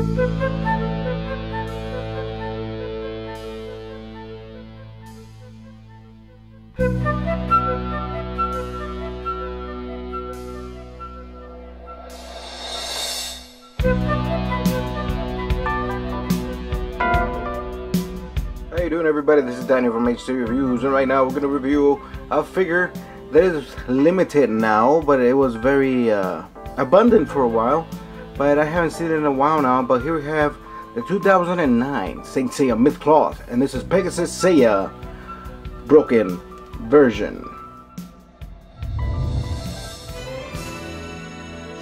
How you doing, everybody? This is Daniel from HC Reviews, and right now we're going to review a figure that is limited now, but it was very abundant for a while, but I haven't seen it in a while now. But here we have the 2009 Saint Seiya Myth Cloth, and this is Pegasus Seiya broken version.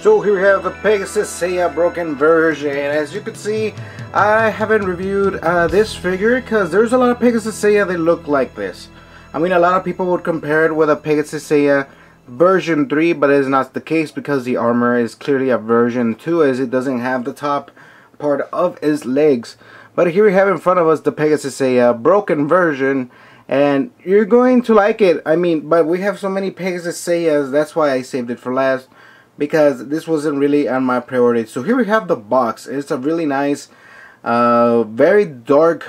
So here we have the Pegasus Seiya broken version. As you can see, I haven't reviewed this figure because there's a lot of Pegasus Seiya that look like this. I mean, a lot of people would compare it with a Pegasus Seiya version 3, but it is not the case because the armor is clearly a version 2, as it doesn't have the top part of his legs. But here we have in front of us the Pegasus Seiya broken version, and you're going to like it. I mean, but we have so many Pegasus Seiyas, that's why I saved it for last, because this wasn't really on my priority. So here we have the box. It's a really nice, very dark,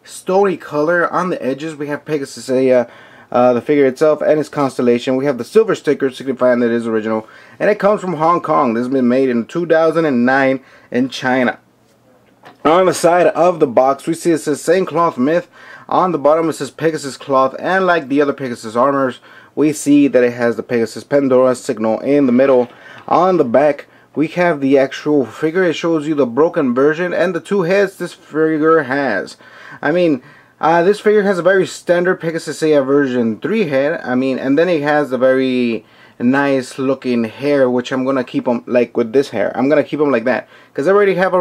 stony color on the edges. We have Pegasus Seiya, the figure itself, and its constellation. We have the silver sticker signifying that it is original, and it comes from Hong Kong. This has been made in 2009 in China. On the side of the box, we see it says Saint Cloth Myth. On the bottom it says Pegasus Cloth, and like the other Pegasus armors, we see that it has the Pegasus Pandora signal in the middle. On the back, we have the actual figure. It shows you the broken version and the two heads this figure has. I mean, this figure has a very standard Pegasus Seiya version 3 head. I mean, and then it has a very nice looking hair, which I'm gonna keep them like with this hair. I'm gonna keep them like that because I already have a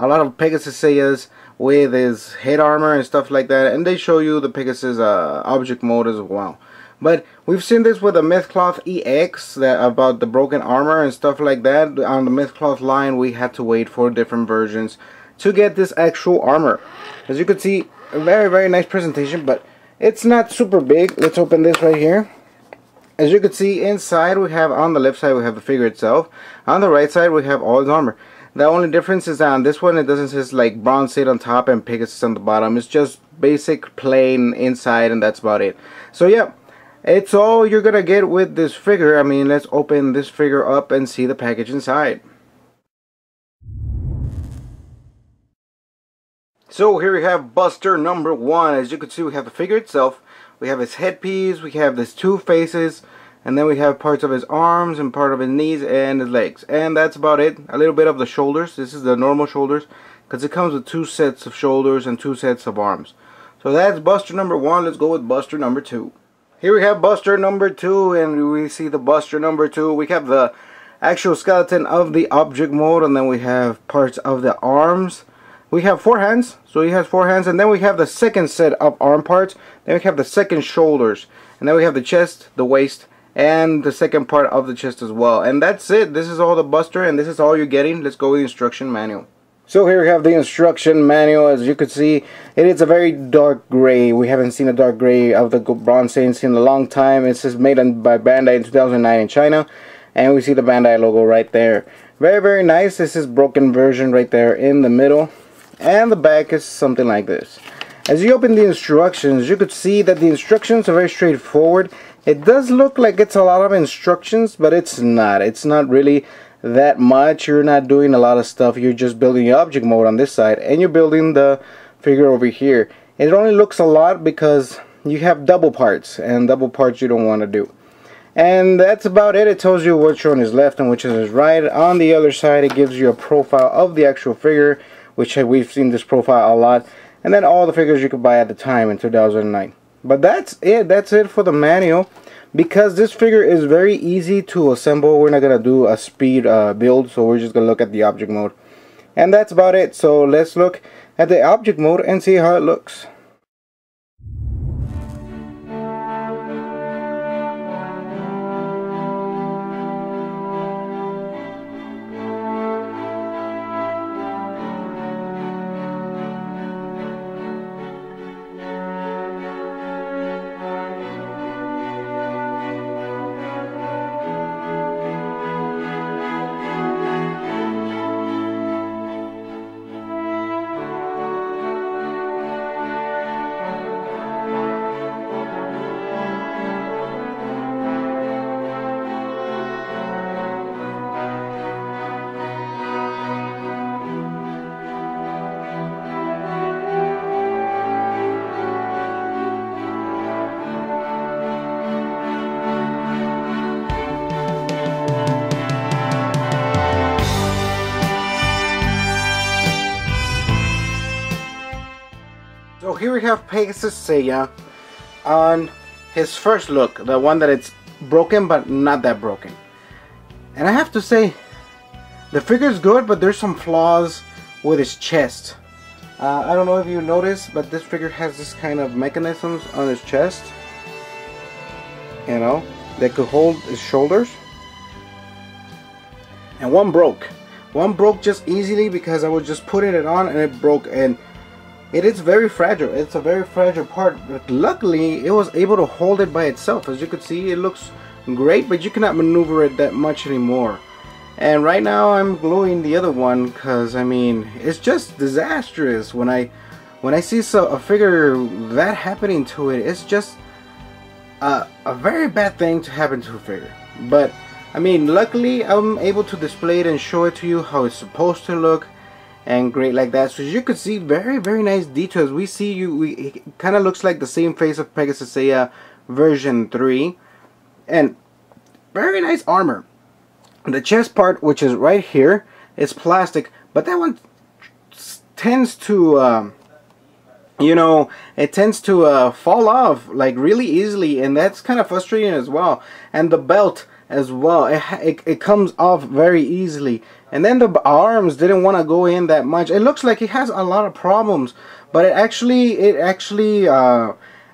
lot of Pegasus Seiyas with his head armor and stuff like that, and they show you the Pegasus object mode as well. But we've seen this with the Mythcloth EX, about the broken armor and stuff like that. On the Mythcloth line, we had to wait for different versions to get this actual armor. As you can see, a very nice presentation, but it's not super big. Let's open this right here. As you can see, inside we have, on the left side we have the figure itself. On the right side we have all his armor. The only difference is that on this one it doesn't say like Bronze State on top and Pegasus on the bottom. It's just basic plain inside, and that's about it. So yeah, it's all you're gonna get with this figure. I mean, let's open this figure up and see the package inside. So here we have Buster number 1. As you can see, we have the figure itself, we have his headpiece, we have his two faces, and then we have parts of his arms and part of his knees and his legs. And that's about it. A little bit of the shoulders. This is the normal shoulders, because it comes with 2 sets of shoulders and 2 sets of arms. So that's Buster number 1. Let's go with Buster number 2. Here we have Buster number 2, and we see the Buster number 2. We have the actual skeleton of the object mode, and then we have parts of the arms. We have 4 hands, so he has 4 hands, and then we have the second set of arm parts. Then we have the second shoulders, and then we have the chest, the waist, and the second part of the chest as well. And that's it. This is all the Buster, and this is all you're getting. Let's go with the instruction manual. So here we have the instruction manual. As you can see, it is a very dark gray. We haven't seen a dark gray of the Bronze Saints in a long time. It says made by Bandai in 2009 in China, and we see the Bandai logo right there. Very nice. This is broken version right there in the middle, and the back is something like this. As you open the instructions, you could see that the instructions are very straightforward. It does look like it's a lot of instructions, but it's not. It's not really that much. You're not doing a lot of stuff. You're just building the object mode on this side, and you're building the figure over here. It only looks a lot because you have double parts, and double parts you don't want to do. And that's about it. It tells you which one is left and which one is right. On the other side, it gives you a profile of the actual figure, which we've seen this profile a lot, and then all the figures you could buy at the time in 2009. But that's it for the manual. Because this figure is very easy to assemble, we're not going to do a speed build, so we're just going to look at the object mode. And that's about it. So let's look at the object mode and see how it looks. here we have Pegasus Seiya on his first look, the one that it's broken but not that broken. And I have to say, the figure is good, but there's some flaws with his chest. I don't know if you noticed, but this figure has this kind of mechanisms on his chest, you know, that could hold his shoulders. And one broke. One broke just easily because I was just putting it on and it broke, and it is very fragile. It's a very fragile part, but luckily it was able to hold it by itself. As you can see, it looks great, but you cannot maneuver it that much anymore. And right now I'm gluing the other one because, I mean, it's just disastrous when I see a figure that happening to it. It's just a very bad thing to happen to a figure. But I mean, luckily I'm able to display it and show it to you how it's supposed to look, and great like that. So as you can see, very nice details. It kind of looks like the same face of Pegasus Seiya version 3, and very nice armor. The chest part, which is right here, is plastic, but that one tends to you know, it tends to fall off like really easily, and that's kind of frustrating as well. And the belt as well, it comes off very easily. And then the arms didn't want to go in that much. It looks like it has a lot of problems, but it actually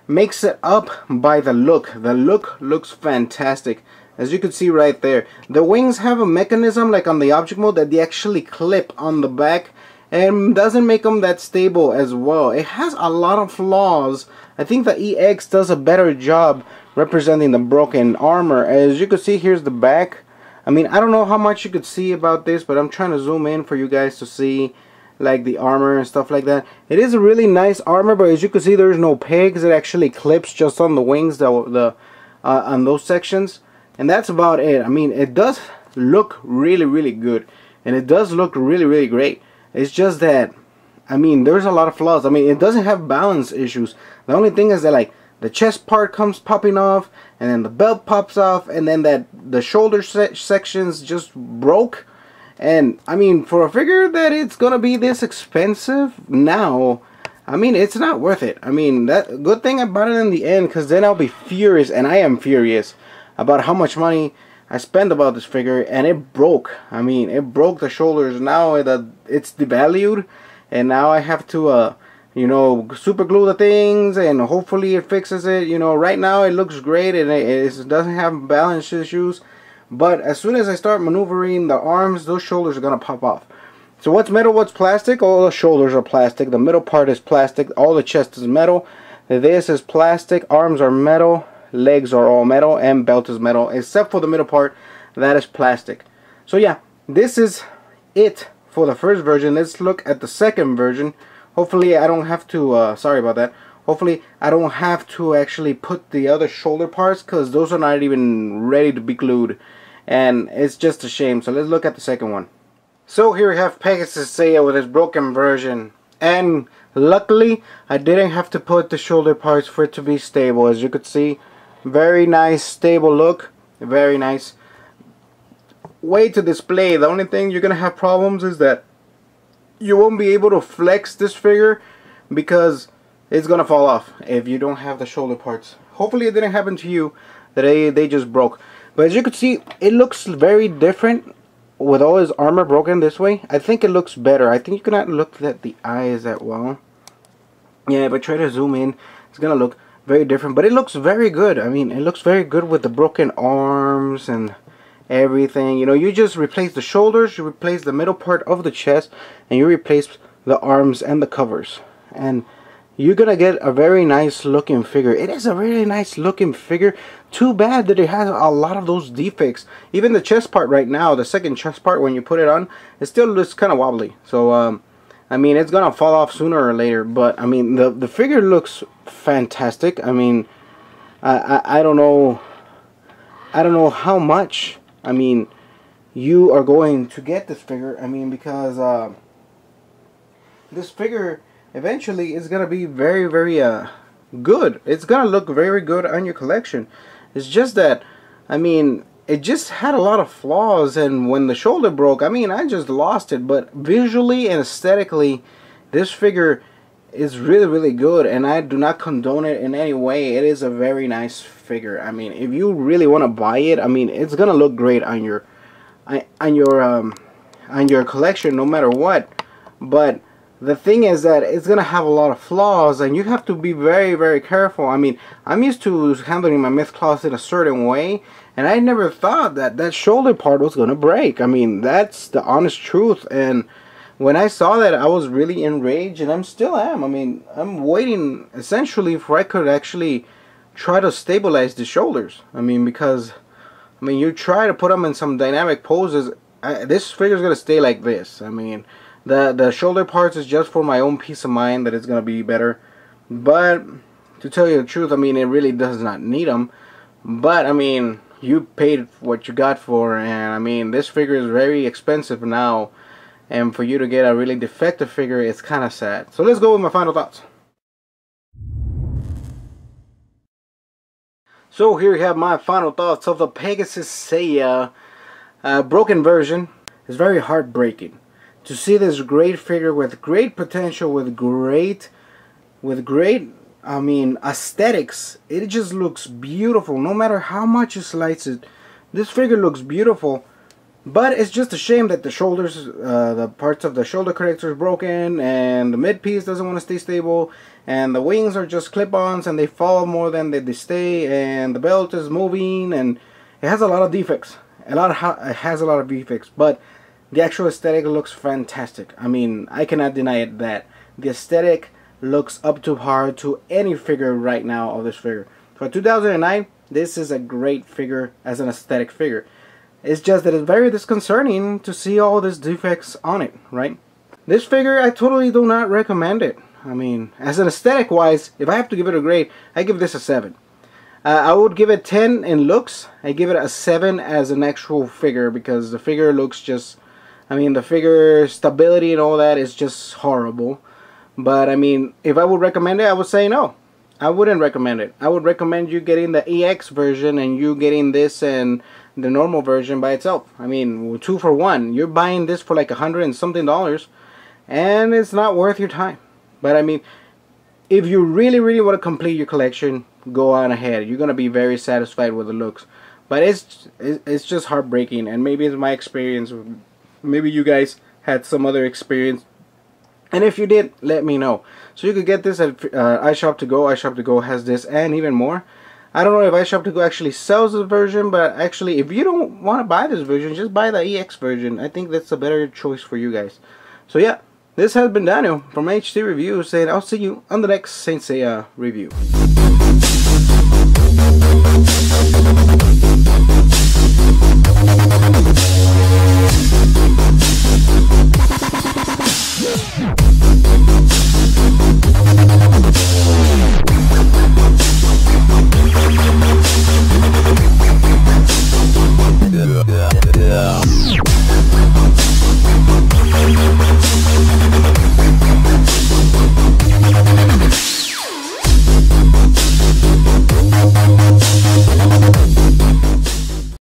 makes it up by the look. The look looks fantastic. As you can see right there, the wings have a mechanism like on the object mode that they actually clip on the back, and doesn't make them that stable as well. It has a lot of flaws. I think the EX does a better job representing the broken armor. As you can see, here's the back. I mean, I don't know how much you could see about this, but I'm trying to zoom in for you guys to see like the armor and stuff like that. It is a really nice armor, but as you can see, there's no pegs. It actually clips just on the wings, on those sections. And that's about it. I mean, it does look really good, and it does look really great. It's just that, I mean, there's a lot of flaws. I mean, it doesn't have balance issues. The only thing is that, like, the chest part comes popping off, and then the belt pops off, and then the shoulder sections just broke. And I mean, for a figure that it's gonna be this expensive now, I mean, it's not worth it. I mean, that good thing I bought it in the end, because then I'll be furious, and I am furious about how much money I spent about this figure, and it broke. I mean, it broke the shoulders. Now it's devalued, and now I have to you know, super glue the things, and hopefully it fixes it. You know, right now it looks great, and it doesn't have balance issues, but as soon as I start maneuvering the arms, those shoulders are gonna pop off. So what's metal, what's plastic? All the shoulders are plastic, the middle part is plastic, all the chest is metal, this is plastic, arms are metal, legs are all metal, and belt is metal, except for the middle part, that is plastic. So yeah, this is it for the first version. Let's look at the second version. Hopefully I don't have to sorry about that, hopefully I don't have to actually put the other shoulder parts, because those are not even ready to be glued, and it's just a shame. So let's look at the second one. So here we have Pegasus Seiya with his broken version, and luckily I didn't have to put the shoulder parts for it to be stable. As you could see, very nice stable look, very nice way to display. The only thing you're gonna have problems is that you won't be able to flex this figure because it's gonna fall off if you don't have the shoulder parts. Hopefully it didn't happen to you, that they just broke. But as you can see, it looks very different with all his armor broken this way. I think it looks better. I think you cannot look at the eyes that well. Yeah, but try to zoom in, it's gonna look very different, but it looks very good. I mean, it looks very good with the broken arms and everything. You know, you just replace the shoulders, you replace the middle part of the chest, and you replace the arms and the covers, and you're gonna get a very nice looking figure. It is a really nice looking figure. Too bad that it has a lot of those defects. Even the chest part right now, the second chest part, when you put it on, it still looks kind of wobbly. So I mean, it's gonna fall off sooner or later, but I mean, the figure looks fantastic. I mean, I don't know how much, I mean, you are going to get this figure. I mean, because this figure eventually is gonna be very good. It's gonna look very good on your collection. It's just that, I mean, it just had a lot of flaws, and when the shoulder broke, I mean, I just lost it. But visually and aesthetically, this figure is really good, and I do not condone it in any way. It is a very nice figure. I mean, if you really want to buy it, I mean, it's gonna look great on your collection no matter what. But the thing is that it's gonna have a lot of flaws, and you have to be very careful. I mean, I'm used to handling my myth cloth in a certain way, and I never thought that that shoulder part was gonna break. I mean, that's the honest truth. And when I saw that, I was really enraged, and I still am. I mean, I'm waiting essentially for I could actually try to stabilize the shoulders. I mean, because I mean, you try to put them in some dynamic poses, this figure is gonna stay like this. I mean, the shoulder parts is just for my own peace of mind that it's gonna be better. But to tell you the truth, I mean, it really does not need them. But I mean, you paid what you got for, and I mean, this figure is very expensive now, and for you to get a really defective figure, it's kind of sad. So let's go with my final thoughts. So here you have my final thoughts of the Pegasus Seiya broken version. It's very heartbreaking to see this great figure with great potential, with great I mean, aesthetics. It just looks beautiful no matter how much you slice it. This figure looks beautiful, but it's just a shame that the shoulders, the parts of the shoulder connector is broken, and the mid piece doesn't want to stay stable, and the wings are just clip-ons and they fall more than they stay, and the belt is moving, and it has a lot of defects. It has a lot of defects, but the actual aesthetic looks fantastic. I mean, I cannot deny it that the aesthetic looks up to par to any figure right now of this figure. For 2009, this is a great figure as an aesthetic figure. It's just that it's very disconcerting to see all these defects on it, right? This figure, I totally do not recommend it. I mean, as an aesthetic wise, if I have to give it a grade, I give this a 7. I would give it 10 in looks. I give it a 7 as an actual figure, because the figure looks just, I mean, the figure stability and all that is just horrible. But I mean, if I would recommend it, I would say no. I wouldn't recommend it. I would recommend you getting the EX version and you getting this and the normal version by itself. I mean, 2 for 1. You're buying this for like $100 and something, and it's not worth your time. But I mean, if you really want to complete your collection, go on ahead. You're gonna be very satisfied with the looks. But it's just heartbreaking, and maybe it's my experience. Maybe you guys had some other experience, and if you did, let me know. So you could get this at iShop2Go. iShop2Go has this and even more. I don't know if iShop2Go actually sells this version, but actually, if you don't want to buy this version, just buy the EX version. I think that's a better choice for you guys. So yeah, this has been Daniel from HT Reviews, saying I'll see you on the next Saint Seiya review.